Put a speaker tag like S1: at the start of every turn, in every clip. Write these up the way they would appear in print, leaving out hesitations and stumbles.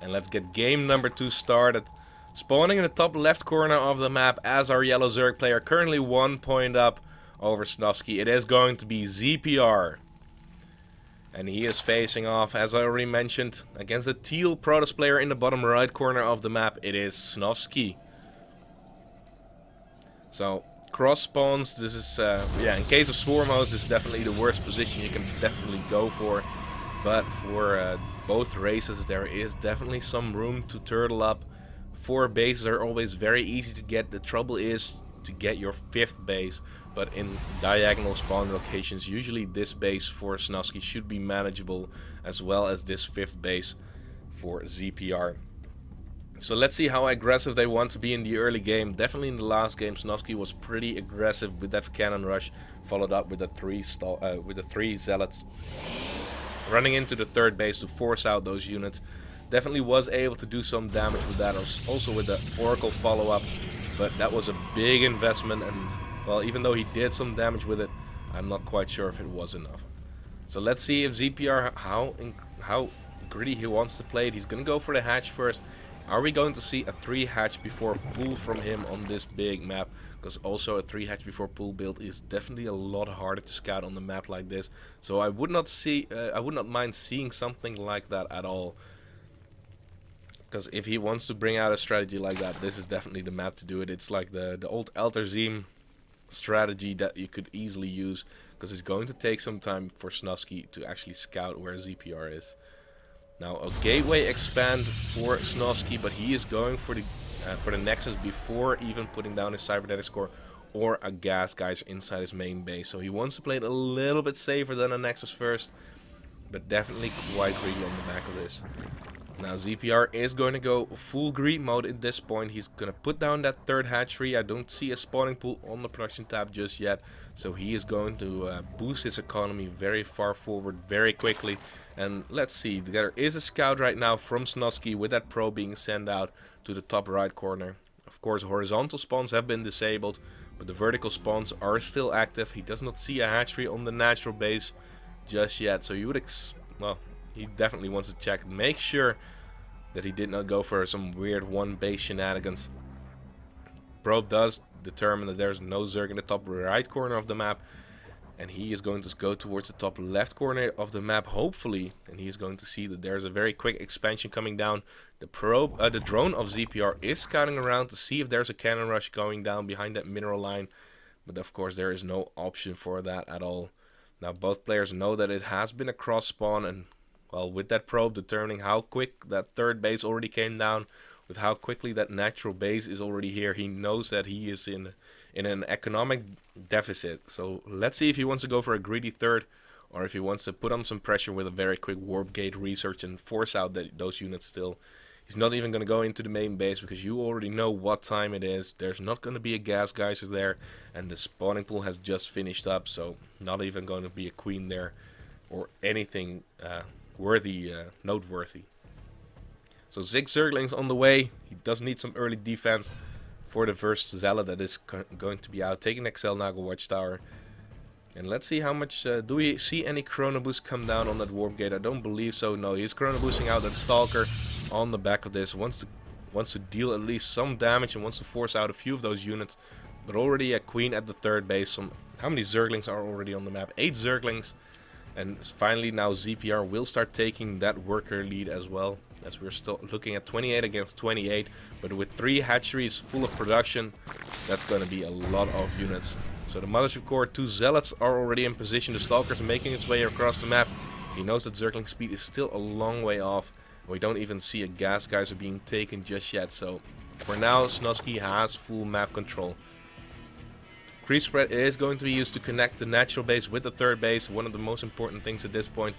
S1: And let's get game number 2 started. Spawning in the top left corner of the map as our yellow Zerg player, currently 1 point up over SnOvSki. It is going to be ZPR. And he is facing off, as I already mentioned, against the teal Protoss player in the bottom right corner of the map. It is SnOvSki. So, cross spawns, this is, yeah, in case of Swarm host, this is definitely the worst position you can definitely go for. But for both races, there is definitely some room to turtle up. 4 bases are always very easy to get. The trouble is to get your 5th base. But in diagonal spawn locations, usually this base for SnOvSki should be manageable, as well as this 5th base for ZPR. So let's see how aggressive they want to be in the early game. Definitely in the last game, SnOvSki was pretty aggressive with that cannon rush, followed up with the 3 zealots, running into the 3rd base to force out those units. Definitely was able to do some damage with that, also with the Oracle follow-up, but that was a big investment, and well, even though he did some damage with it, I'm not quite sure if it was enough. So let's see if ZPR, how gritty he wants to play it. He's going to go for the hatch first. Are we going to see a 3 hatch before pool from him on this big map? Because also a 3 hatch before pool build is definitely a lot harder to scout on the map like this. So I would not mind seeing something like that at all. Because if he wants to bring out a strategy like that, this is definitely the map to do it. It's like the old Elterzim strategy that you could easily use, because it's going to take some time for SnOvSki to actually scout where ZPR is. Now a gateway expand for SnOvSki, but he is going for the Nexus before even putting down his cybernetics core or a gas geyser inside his main base. So he wants to play it a little bit safer than a Nexus first, but definitely quite greedy on the back of this. Now ZPR is going to go full greed mode at this point. He's going to put down that 3rd hatchery. I don't see a spawning pool on the production tab just yet. So he is going to boost his economy very far forward very quickly. And let's see, there is a scout right now from SnOvSki with that probe being sent out to the top right corner. Of course, horizontal spawns have been disabled, but the vertical spawns are still active. He does not see a hatchery on the natural base just yet. So you would well, he definitely wants to check, make sure that he did not go for some weird 1 base shenanigans. Probe does determine that there's no Zerg in the top right corner of the map, and he is going to go towards the top left corner of the map, hopefully, and he is going to see that there's a very quick expansion coming down. The drone of ZPR is scouting around to see if there's a cannon rush going down behind that mineral line, but of course there is no option for that at all. Now both players know that it has been a cross spawn, and well, with that probe determining how quick that 3rd base already came down, with how quickly that natural base is already here, he knows that he is in an economic deficit. So let's see if he wants to go for a greedy 3rd, or if he wants to put on some pressure with a very quick warp gate research and force out those units still. He's not even going to go into the main base, because you already know what time it is. There's not going to be a gas geyser there, and the spawning pool has just finished up, so not even going to be a queen there or anything noteworthy. So 6 Zerglings on the way. He does need some early defense for the first Zealot that is going to be out, taking XL Naga Watchtower. And let's see how much, do we see any Chrono Boost come down on that Warp Gate? I don't believe so. No, he's Chrono Boosting out that Stalker on the back of this. Wants to deal at least some damage and wants to force out a few of those units. But already a Queen at the 3rd base. How many Zerglings are already on the map? 8 Zerglings. And finally now ZPR will start taking that worker lead as well, as we're still looking at 28 against 28. But with 3 hatcheries full of production, that's going to be a lot of units. So the Mothership Core, 2 Zealots are already in position. The Stalker's making its way across the map. He knows that Zergling speed is still a long way off. We don't even see a gas geyser being taken just yet. So for now, SnOvSki has full map control. Creep spread is going to be used to connect the natural base with the 3rd base. One of the most important things at this point.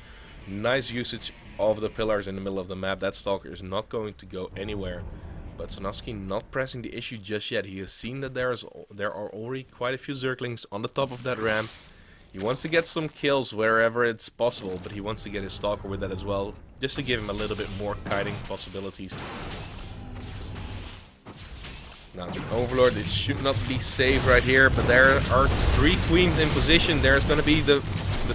S1: Nice usage of the pillars in the middle of the map. That Stalker is not going to go anywhere. But SnOvSki not pressing the issue just yet. He has seen that there are already quite a few Zerglings on the top of that ramp. He wants to get some kills wherever it's possible, but he wants to get his Stalker with that as well, just to give him a little bit more kiting possibilities. Now the Overlord, it should not be safe right here, but there are 3 queens in position. There's going to be the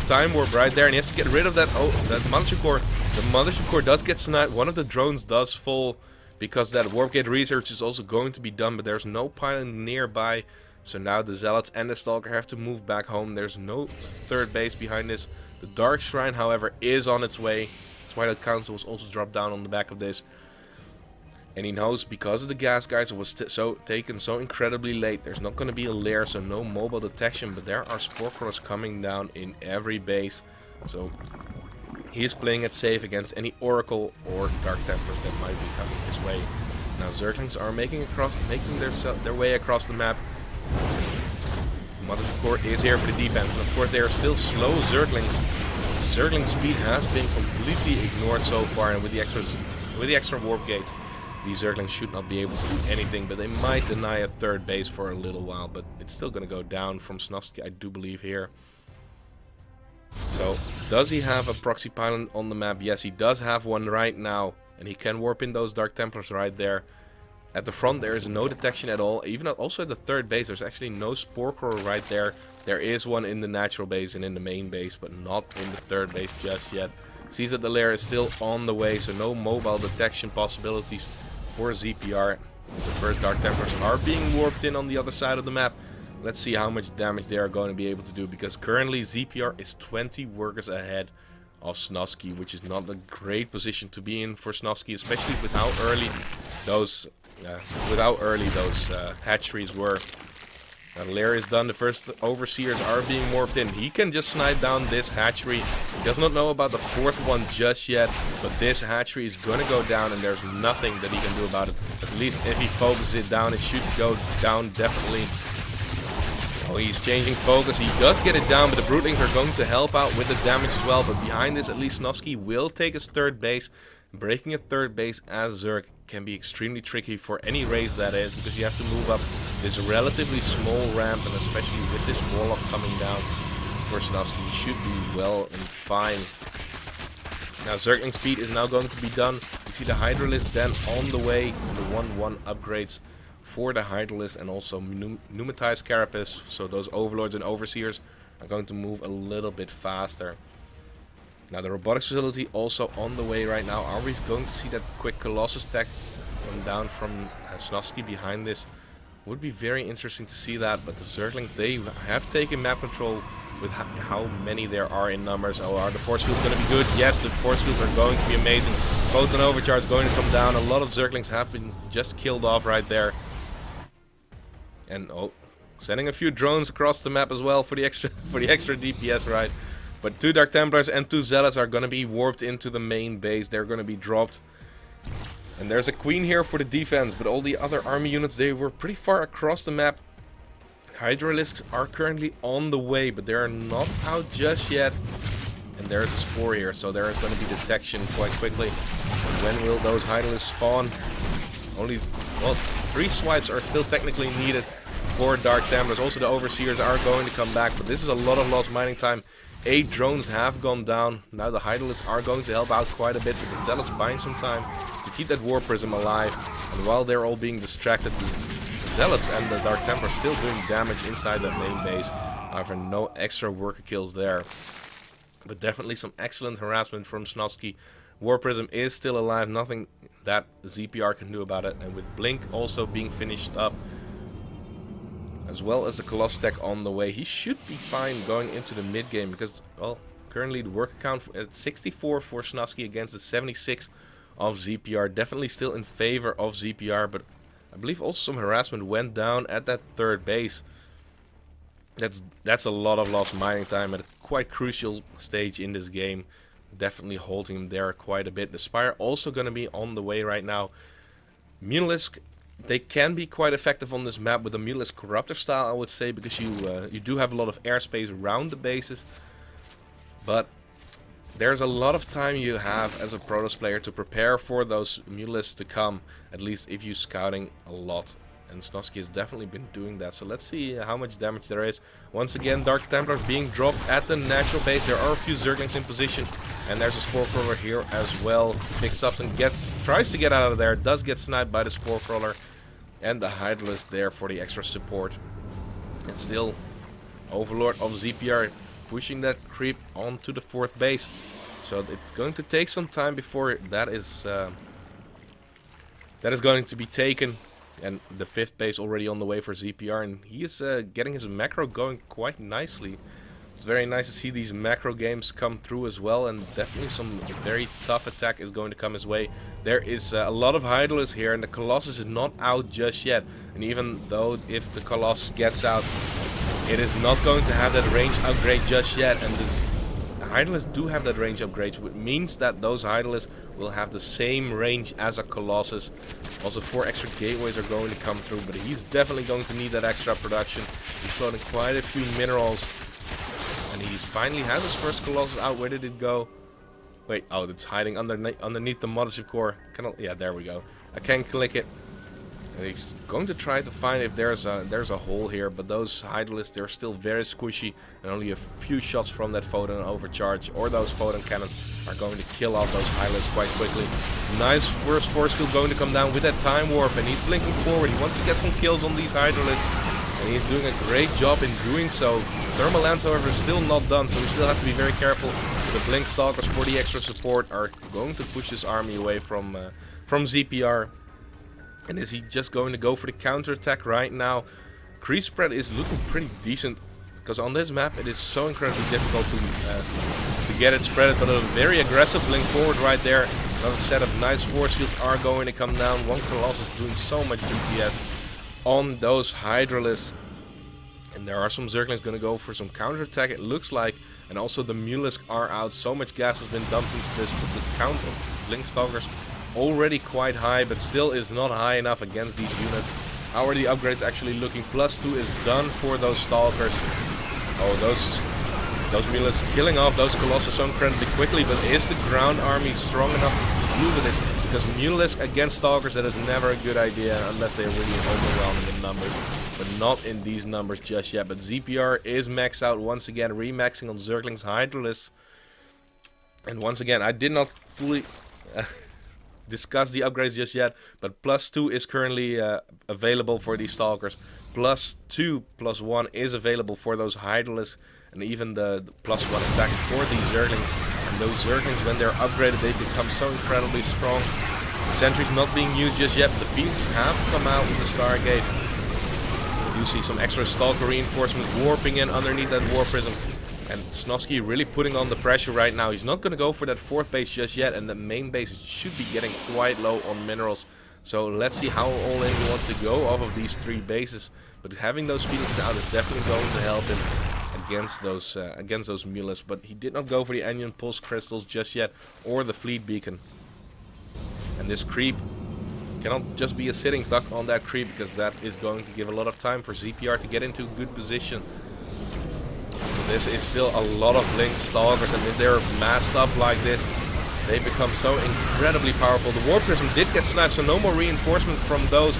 S1: time warp right there, and he has to get rid of that. Oh, that Mothership Core The Mothership Core does get sniped. One of the drones does fall because that Warp Gate research is also going to be done, but there's no pilot nearby. So now the Zealots and the Stalker have to move back home. There's no third base behind this. The Dark Shrine, however, is on its way. Twilight Council was also dropped down on the back of this. And he knows because of the gas guys, it was taken so incredibly late. There's not going to be a lair, so no mobile detection. But there are Spore Crawlers coming down in every base. So he is playing it safe against any Oracle or Dark Templars that might be coming his way. Now Zerglings are making their way across the map. Mothership Core is here for the defense, and of course they are still slow Zerglings. Zergling speed has been completely ignored so far, and with the extra warp gates, these Zerglings should not be able to do anything, but they might deny a third base for a little while, but it's still going to go down from SnOvSki, I do believe, here. So, does he have a proxy pylon on the map? Yes, he does have one right now, and he can warp in those Dark Templars right there. At the front, there is no detection at all. Even also at the third base, there's actually no Spore Crawler right there. There is one in the natural base and in the main base, but not in the third base just yet. Sees that the lair is still on the way, so no mobile detection possibilities for ZPR. The first Dark Templars are being warped in on the other side of the map. Let's see how much damage they are going to be able to do, because currently ZPR is 20 workers ahead of SnOvSki, which is not a great position to be in for SnOvSki, especially with how early those hatcheries were. Now the lair is done, the first overseers are being morphed in. He can just snipe down this hatchery. He does not know about the fourth one just yet, but this hatchery is gonna go down and there's nothing that he can do about it. At least if he focuses it down, it should go down definitely. Oh, he's changing focus. He does get it down, but the Broodlings are going to help out with the damage as well. But behind this, at least SnOvSki will take his third base. Breaking a third base as Zerg can be extremely tricky for any race, that is, because you have to move up this relatively small ramp, and especially with this wall up coming down for SnOvSki, he should be well and fine. Now Zergling speed is now going to be done. You see the Hydralisk then on the way, and the 1-1 upgrades for the Hydralisk, and also Pneumatized Carapace, so those Overlords and Overseers are going to move a little bit faster. Now the robotics facility also on the way right now. Are we going to see that quick Colossus tech come down from SnOvSki behind this? Would be very interesting to see that, but the Zerglings, they have taken map control with how many there are in numbers. Oh, are the force fields going to be good? Yes, the force fields are going to be amazing. Photon Overcharge going to come down. A lot of Zerglings have been just killed off right there. And oh, sending a few drones across the map as well for the extra DPS, right? But 2 Dark Templars and 2 Zealots are going to be warped into the main base. They're going to be dropped. And there's a Queen here for the defense, but all the other army units, they were pretty far across the map. Hydralisks are currently on the way, but they're not out just yet. And there's a Spore here, so there is going to be detection quite quickly. When will those Hydralisks spawn? Only, well, 3 swipes are still technically needed for Dark Templars. Also the Overseers are going to come back, but this is a lot of lost mining time. 8 drones have gone down. Now the Hydralisks are going to help out quite a bit, but the Zealots buying some time to keep that War Prism alive. And while they're all being distracted, the Zealots and the Dark Templars still doing damage inside that main base. However, no extra worker kills there. But definitely some excellent harassment from SnOvSki. War Prism is still alive, nothing that ZPR can do about it. And with Blink also being finished up, as well as the Colossus tech on the way, he should be fine going into the mid game, because, well, currently the work count at 64 for SnOvSki against the 76 of ZPR. Definitely still in favor of ZPR, but I believe also some harassment went down at that third base. That's a lot of lost mining time at a quite crucial stage in this game. Definitely holding him there quite a bit. The Spire also going to be on the way right now. Mutalisk, they can be quite effective on this map with the Mutalisk Corruptor style, I would say, because you do have a lot of airspace around the bases. But there's a lot of time you have as a Protoss player to prepare for those Mutalisks to come, at least if you're scouting a lot. And SnOvSki has definitely been doing that, so let's see how much damage there is. Once again, Dark Templars being dropped at the natural base. There are a few Zerglings in position, and there's a Spore Crawler here as well. Picks up and tries to get out of there, does get sniped by the Spore Crawler. And the Hydralisk there for the extra support. And still, Overlord of ZPR pushing that creep onto the 4th base. So it's going to take some time before that is going to be taken. And the 5th base already on the way for ZPR, and he is getting his macro going quite nicely. It's very nice to see these macro games come through as well, and definitely some very tough attack is going to come his way. There is a lot of Hydralisk here, and the Colossus is not out just yet. And even though if the Colossus gets out, it is not going to have that range upgrade just yet. And the Hydralisk do have that range upgrade, which means that those Hydralisk will have the same range as a Colossus. Also 4 extra gateways are going to come through, but he's definitely going to need that extra production. He's floating quite a few minerals. And he finally has his first Colossus out. Where did it go? Wait, oh, it's hiding underneath the mothership core. Yeah, there we go. I can click it. And he's going to try to find if there's a hole here, but those Hydralisks, they're still very squishy, and only a few shots from that photon overcharge or those photon cannons are going to kill off those Hydralisks quite quickly. Nice first force field going to come down with that time warp, and he's blinking forward. He wants to get some kills on these Hydralisks, and he's doing a great job in doing so. Thermal Lance, however, is still not done, so we still have to be very careful. The Blink Stalkers for the extra support are going to push this army away from ZPR. And is he just going to go for the counterattack right now? Creep spread is looking pretty decent, because on this map it is so incredibly difficult to get it spread. But a very aggressive blink forward right there. Another set of nice force fields are going to come down. One Colossus doing so much DPS on those Hydralisks. And there are some Zerglings going to go for some counterattack, it looks like. And also the Mulisk are out. So much gas has been dumped into this, but the count of Blink Stalkers already quite high, but still is not high enough against these units. How are the upgrades actually looking? +2 is done for those Stalkers. Oh, those Mulisk killing off those Colossus so incredibly quickly, but is the ground army strong enough to deal with this? Because Mulisk against Stalkers, that is never a good idea unless they are really overwhelming in numbers. But not in these numbers just yet. But ZPR is maxed out once again, remaxing on Zergling's Hydralisk. And once again, I did not fully discuss the upgrades just yet, but +2 is currently available for these Stalkers. +2, +1 is available for those Hydralisks, and even the +1 attack for these Zerglings. And those Zerglings, when they're upgraded, they become so incredibly strong. The sentry's not being used just yet, but the Phoenix have come out with the Stargate. You see some extra Stalker reinforcement warping in underneath that War Prism. And SnOvSki really putting on the pressure right now. He's not going to go for that 4th base just yet, and the main base should be getting quite low on minerals. So let's see how all in he wants to go off of these 3 bases. But having those Phoenixes out is definitely going to help him against those Mulisk. But he did not go for the Onion Pulse Crystals just yet, or the Fleet Beacon. And this creep cannot just be a sitting duck on that creep, because that is going to give a lot of time for ZPR to get into a good position. This is still a lot of Blink Stalkers, and if they're massed up like this, they become so incredibly powerful. The War Prism did get sniped, so no more reinforcement from those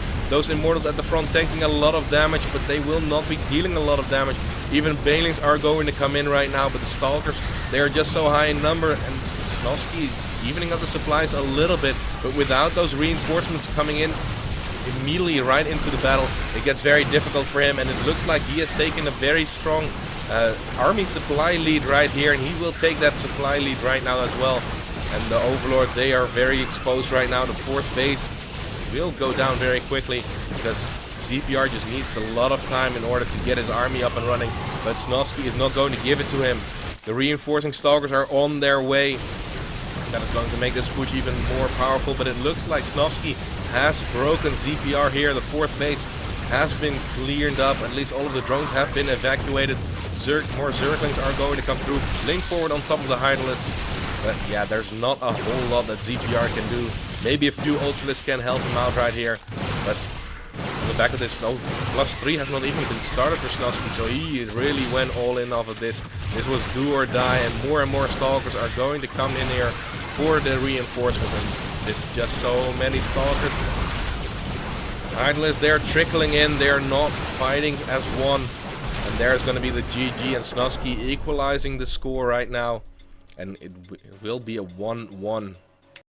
S1: Immortals at the front taking a lot of damage, but they will not be dealing a lot of damage. Even Banelings are going to come in right now, but the Stalkers, they are just so high in number, and SnOvSki evening up the supplies a little bit, but without those reinforcements coming in immediately right into the battle, it gets very difficult for him, and it looks like he has taken a very strong army supply lead right here, and he will take that supply lead right now as well. And the Overlords, they are very exposed right now. The 4th base will go down very quickly, because ZPR just needs a lot of time in order to get his army up and running, but SnOvSki is not going to give it to him. The reinforcing Stalkers are on their way. That is going to make this push even more powerful, but it looks like SnOvSki has broken ZPR here. The 4th base has been cleared up. At least all of the drones have been evacuated. More Zerglings are going to come through. Link forward on top of the Hydralisk. But yeah, there's not a whole lot that ZPR can do. Maybe a few Ultralisks can help him out right here. But on the back of this, +3 has not even been started for SnOvSki, so he really went all in off of this. This was do or die, and more Stalkers are going to come in here for the reinforcement. And there's just so many Stalkers. Hydralisks, they're trickling in, they're not fighting as one. And there's going to be the GG, and SnOvSki equalizing the score right now. And it will be a 1-1